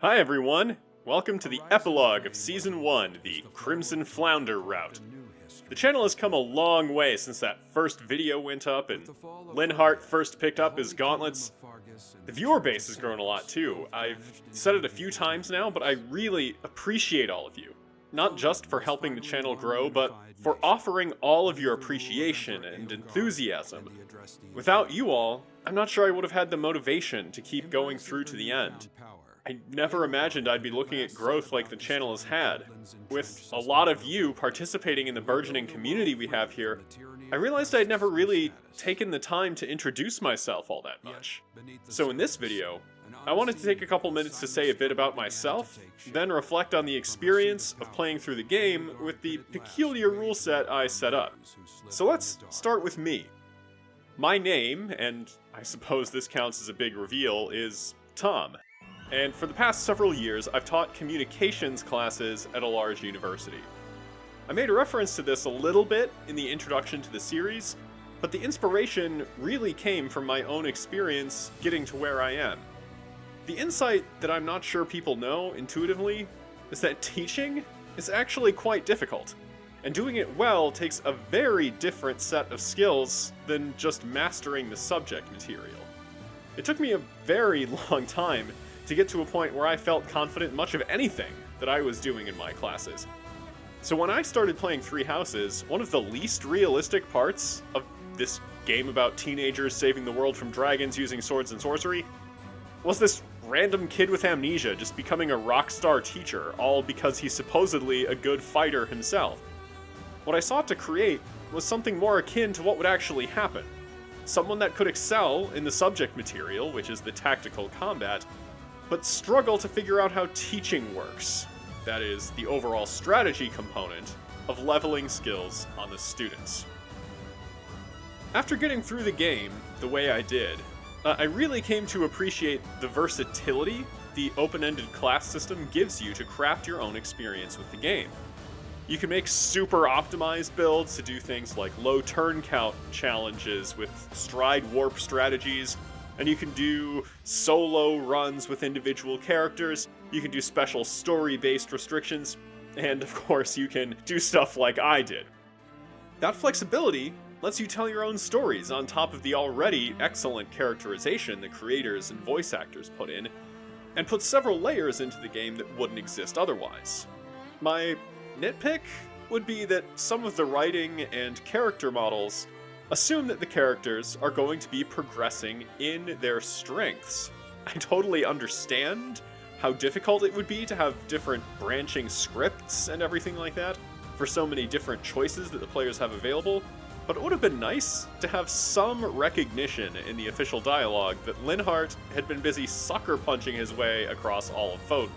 Hi everyone! Welcome to the epilogue of Season 1, the Crimson Flounder route. The channel has come a long way since that first video went up and Linhardt first picked up his gauntlets. The viewer base has grown a lot too. I've said it a few times now, but I really appreciate all of you. Not just for helping the channel grow, but for offering all of your appreciation and enthusiasm. Without you all, I'm not sure I would have had the motivation to keep going through to the end. I never imagined I'd be looking at growth like the channel has had. With a lot of you participating in the burgeoning community we have here, I realized I'd never really taken the time to introduce myself all that much. So in this video, I wanted to take a couple minutes to say a bit about myself, then reflect on the experience of playing through the game with the peculiar rule set I set up. So let's start with me. My name, and I suppose this counts as a big reveal, is Tom. And for the past several years, I've taught communications classes at a large university. I made a reference to this a little bit in the introduction to the series, but the inspiration really came from my own experience getting to where I am. The insight that I'm not sure people know intuitively is that teaching is actually quite difficult, and doing it well takes a very different set of skills than just mastering the subject material. It took me a very long time to get to a point where I felt confident in much of anything that I was doing in my classes. So when I started playing Three Houses, one of the least realistic parts of this game about teenagers saving the world from dragons using swords and sorcery was this random kid with amnesia just becoming a rock star teacher, all because he's supposedly a good fighter himself. What I sought to create was something more akin to what would actually happen. Someone that could excel in the subject material, which is the tactical combat, but struggle to figure out how teaching works. That is, the overall strategy component of leveling skills on the students. After getting through the game the way I did, I really came to appreciate the versatility the open-ended class system gives you to craft your own experience with the game. You can make super optimized builds to do things like low turn count challenges with stride warp strategies, and you can do solo runs with individual characters, you can do special story-based restrictions, and of course you can do stuff like I did. That flexibility lets you tell your own stories on top of the already excellent characterization the creators and voice actors put in, and puts several layers into the game that wouldn't exist otherwise. My nitpick would be that some of the writing and character models assume that the characters are going to be progressing in their strengths. I totally understand how difficult it would be to have different branching scripts and everything like that for so many different choices that the players have available, but it would have been nice to have some recognition in the official dialogue that Linhardt had been busy sucker punching his way across all of Fodlan.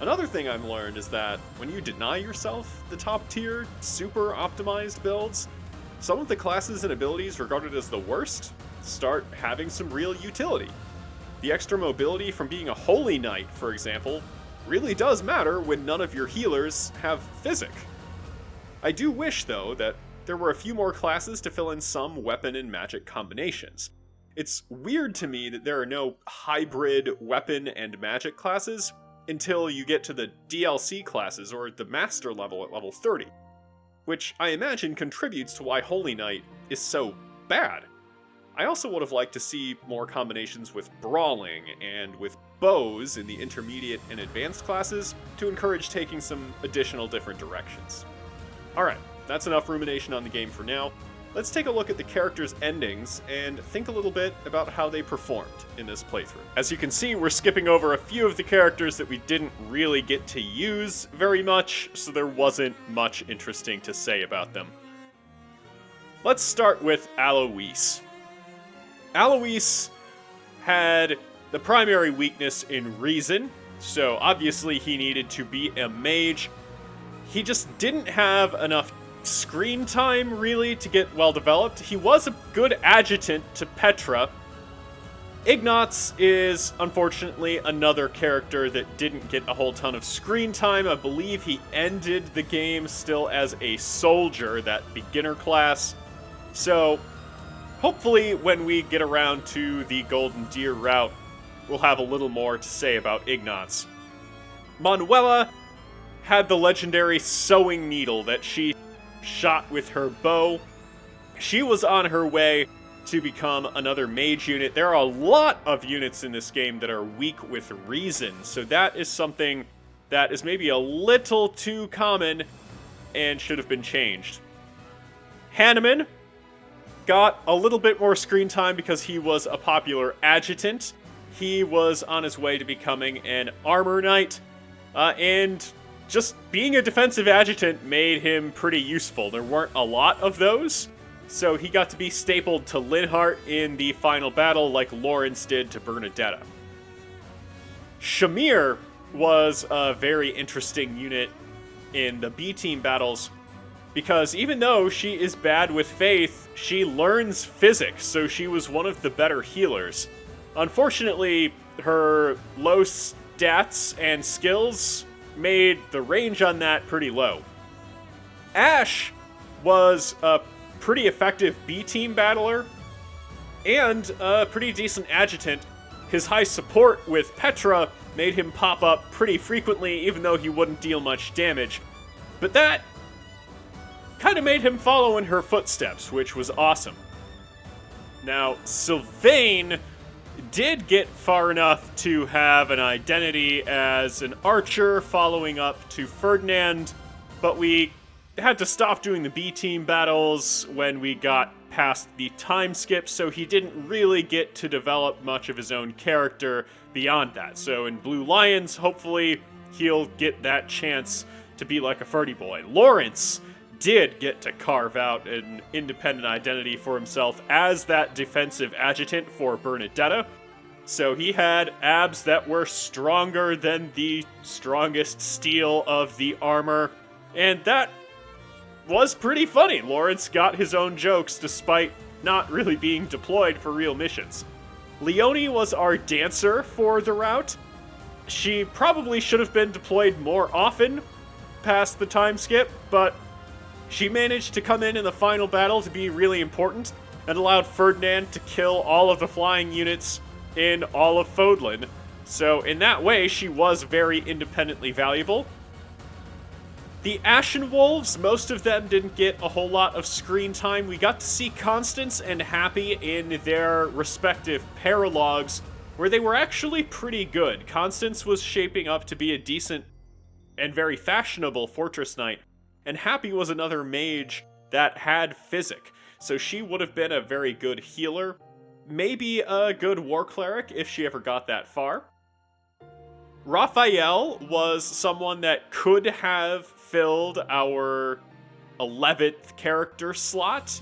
Another thing I've learned is that when you deny yourself the top tier, super optimized builds, some of the classes and abilities regarded as the worst start having some real utility. The extra mobility from being a Holy Knight, for example, really does matter when none of your healers have Physic. I do wish, though, that there were a few more classes to fill in some weapon and magic combinations. It's weird to me that there are no hybrid weapon and magic classes until you get to the DLC classes or the master level at level 30. Which I imagine contributes to why Holy Knight is so bad. I also would have liked to see more combinations with brawling and with bows in the intermediate and advanced classes to encourage taking some additional different directions. Alright, that's enough rumination on the game for now. Let's take a look at the characters' endings and think a little bit about how they performed in this playthrough. As you can see, we're skipping over a few of the characters that we didn't really get to use very much, so there wasn't much interesting to say about them. Let's start with Alois. Alois had the primary weakness in Reason, so obviously he needed to be a mage. He just didn't have enough screen time, really, to get well developed. He was a good adjutant to Petra. Ignatz is, unfortunately, another character that didn't get a whole ton of screen time. I believe he ended the game still as a soldier, that beginner class. So, hopefully, when we get around to the Golden Deer route, we'll have a little more to say about Ignatz. Manuela had the legendary sewing needle that she shot with her bow. She was on her way to become another mage unit. There are a lot of units in this game that are weak with reason, so that is something that is maybe a little too common and should have been changed. Hanneman got a little bit more screen time because he was a popular adjutant. He was on his way to becoming an armor knight, and just being a defensive adjutant made him pretty useful. There weren't a lot of those, so he got to be stapled to Linhardt in the final battle like Lawrence did to Bernadetta. Shamir was a very interesting unit in the B-team battles, because even though she is bad with faith, she learns physics, so she was one of the better healers. Unfortunately, her low stats and skills made the range on that pretty low. Ash was a pretty effective B-team battler, and a pretty decent adjutant. His high support with Petra made him pop up pretty frequently, even though he wouldn't deal much damage. But that kind of made him follow in her footsteps, which was awesome. Now, Sylvain did get far enough to have an identity as an archer following up to Ferdinand, but we had to stop doing the B-team battles when we got past the time skip, so he didn't really get to develop much of his own character beyond that. So in Blue Lions, hopefully he'll get that chance to be like a Ferdy boy. Lawrence did get to carve out an independent identity for himself as that defensive adjutant for Bernadetta. So he had abs that were stronger than the strongest steel of the armor, and that was pretty funny. Lawrence got his own jokes despite not really being deployed for real missions. Leonie was our dancer for the route. She probably should have been deployed more often past the time skip, but she managed to come in the final battle to be really important and allowed Ferdinand to kill all of the flying units in all of Fodlan. So in that way, she was very independently valuable. The Ashen Wolves, most of them didn't get a whole lot of screen time. We got to see Constance and Happy in their respective paralogs, where they were actually pretty good. Constance was shaping up to be a decent and very fashionable Fortress Knight, and Happy was another mage that had physic, so she would have been a very good healer, maybe a good war cleric if she ever got that far. Raphael was someone that could have filled our 11th character slot.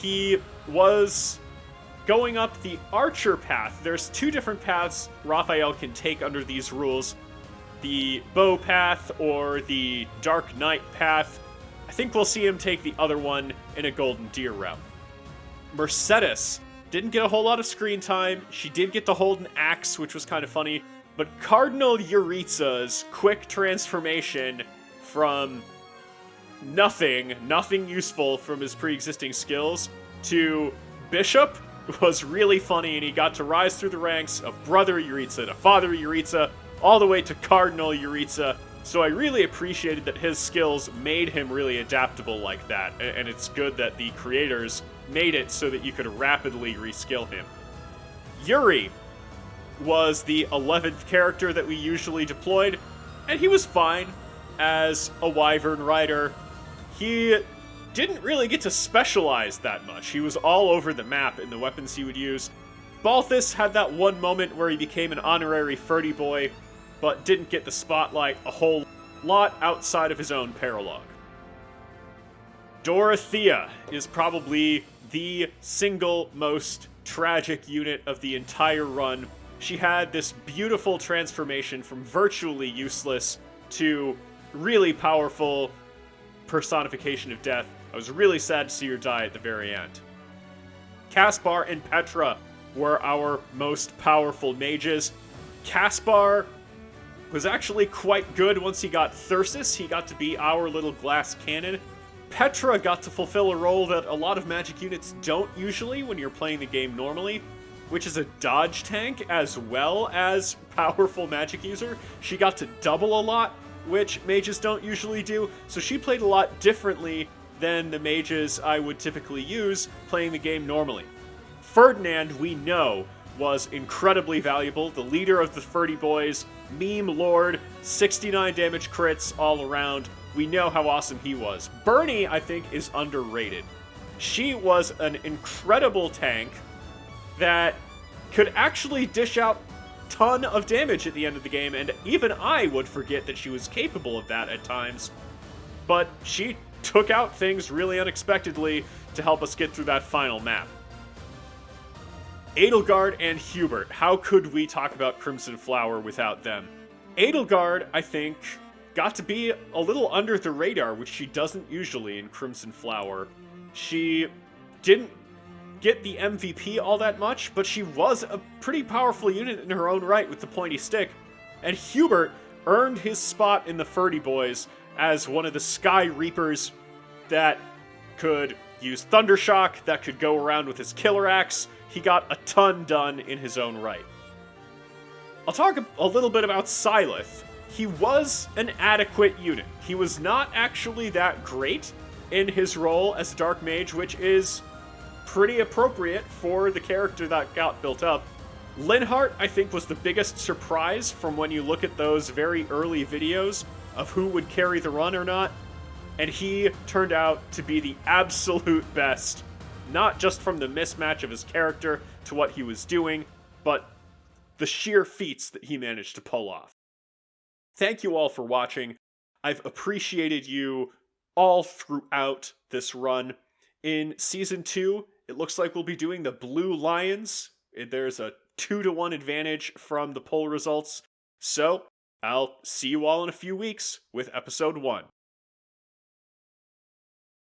He was going up the archer path. There's two different paths Raphael can take under these rules. The bow path or the dark knight path. I think we'll see him take the other one in a golden deer route. Mercedes didn't get a whole lot of screen time. She did get to hold an axe, which was kind of funny. But Cardinal Yuritsa's quick transformation from nothing useful from his pre-existing skills, to Bishop was really funny, and he got to rise through the ranks of Brother Yuritsa to Father Yuritsa, all the way to Cardinal Yuritsa. So I really appreciated that his skills made him really adaptable like that, and it's good that the creators made it so that you could rapidly reskill him. Yuri was the 11th character that we usually deployed, and he was fine as a Wyvern rider. He didn't really get to specialize that much. He was all over the map in the weapons he would use. Balthus had that one moment where he became an honorary Ferdy boy, but didn't get the spotlight a whole lot outside of his own paralogue. Dorothea is probably the single most tragic unit of the entire run. She had this beautiful transformation from virtually useless to really powerful personification of death. I was really sad to see her die at the very end. Caspar and Petra were our most powerful mages. Caspar was actually quite good once he got Thyrsus. He got to be our little glass cannon. Petra got to fulfill a role that a lot of magic units don't usually when you're playing the game normally, which is a dodge tank as well as powerful magic user. She got to double a lot, which mages don't usually do, so she played a lot differently than the mages I would typically use playing the game normally. Ferdinand, we know, was incredibly valuable, the leader of the Ferdy Boys, meme lord, 69 damage crits all around. We know how awesome he was. Bernie, I think, is underrated. She was an incredible tank that could actually dish out a ton of damage at the end of the game, and even I would forget that she was capable of that at times. But she took out things really unexpectedly to help us get through that final map. Edelgard and Hubert. How could we talk about Crimson Flower without them? Edelgard, I think, got to be a little under the radar, which she doesn't usually in Crimson Flower. She didn't get the MVP all that much, but she was a pretty powerful unit in her own right with the pointy stick. And Hubert earned his spot in the Ferdy Boys as one of the Sky Reapers that could use Thundershock, that could go around with his Killer Axe. He got a ton done in his own right. I'll talk a little bit about Syleth. He was an adequate unit. He was not actually that great in his role as a Dark Mage, which is pretty appropriate for the character that got built up. Linhardt, I think, was the biggest surprise from when you look at those very early videos of who would carry the run or not, and he turned out to be the absolute best, not just from the mismatch of his character to what he was doing, but the sheer feats that he managed to pull off. Thank you all for watching. I've appreciated you all throughout this run. In Season 2, it looks like we'll be doing the Blue Lions. There's a 2-to-1 advantage from the poll results. So, I'll see you all in a few weeks with Episode 1.